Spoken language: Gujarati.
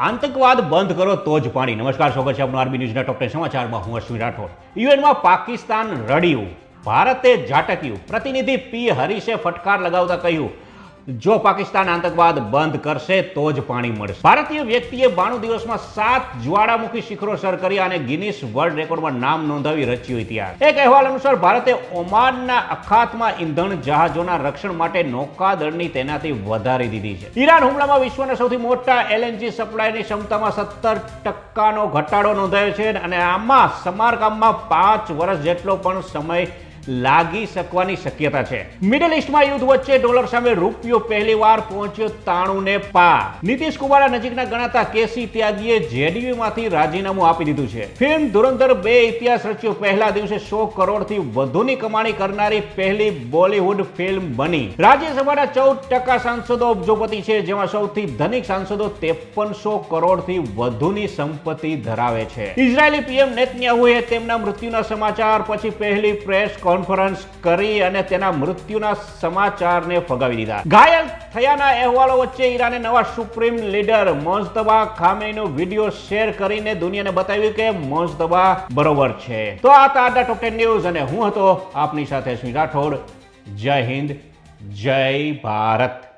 આતંકવાદ બંધ કરો તો જ પાણી. નમસ્કાર, સ્વાગત છે આપનું આરબી ન્યૂઝના ટોપ 10 સમાચારમાં. હું અશ્વિન રાઠોડ. યુએનમાં પાકિસ્તાન રડ્યું, ભારતે ઝાટક્યું. પ્રતિનિધિ પી હરીશે ફટકાર લગાવતા કહ્યું, જો પાકિસ્તાન આતંકવાદ બંધ કરશે તો જ પાણી મળશે. ભારતીય વ્યક્તિએ 92 દિવસમાં 7 જ્વાળામુખી શિખરો સર કર્યા અને ગિનિસ વર્લ્ડ રેકોર્ડમાં નામ નોંધાવી રચ્યું ઇતિહાસ. એક અહેવાલ અનુસાર ભારતે ઓમાનના અખાતમાં ઈંધણ જહાજોના રક્ષણ માટે નૌકાદળની તૈનાતી વધારી દીધી છે. ઈરાન હુમલામાં વિશ્વના સૌથી મોટા એલએનજી સપ્લાયની ક્ષમતામાં 17% ઘટાડો નોંધાયો છે અને આમાં સમારકામમાં 5 વર્ષ જેટલો પણ સમય લાગી શકવાની શક્યતા છે. મિડલ ઈસ્ટમાં યુદ્ધ વચ્ચે ડોલર સામે રૂપિયો પહેલીવાર પહોંચ્યો 93 ને પાર. નીતિશ કુમારના નજીકના ગણાતા કેસી ત્યાગીએ જેડીયુમાંથી રાજીનામું આપી દીધું છે. ફિલ્મ ધુરંધર 2 ઇતિહાસ રચ્યો. પહેલા દિવસે 100 કરોડથી વધુની કમાણી કરનારી પહેલી બોલિવૂડ ફિલ્મ બની. રાજ્યસભાના 14% સાંસદો અબજોપતિ છે, જેમાં સૌથી ધનિક સાંસદો 5300 કરોડથી વધુની સંપત્તિ ધરાવે છે. ઇઝરાયેલી પીએમ નેતન્યાહુએ તેમના મૃત્યુના સમાચાર પછી પહેલી પ્રેસ કોન્ફરન્સ કરી અને તેના મૃત્યુના સમાચારને ફગાવી દીધા. ઘાયલ થયાના અહેવાલો વચ્ચે ઈરાને નવા સુપ્રીમ લીડર મોજતબા ખામેઈનો વિડીયો શેર કરીને દુનિયાને બતાવ્યું કે મોજતબા બરોબર છે. તો આ હતા આજના ટોપ 10 ન્યૂઝ અને હું હતો આપની સાથે અશ્વિન રાઠોડ. જય હિન્દ, જય ભારત.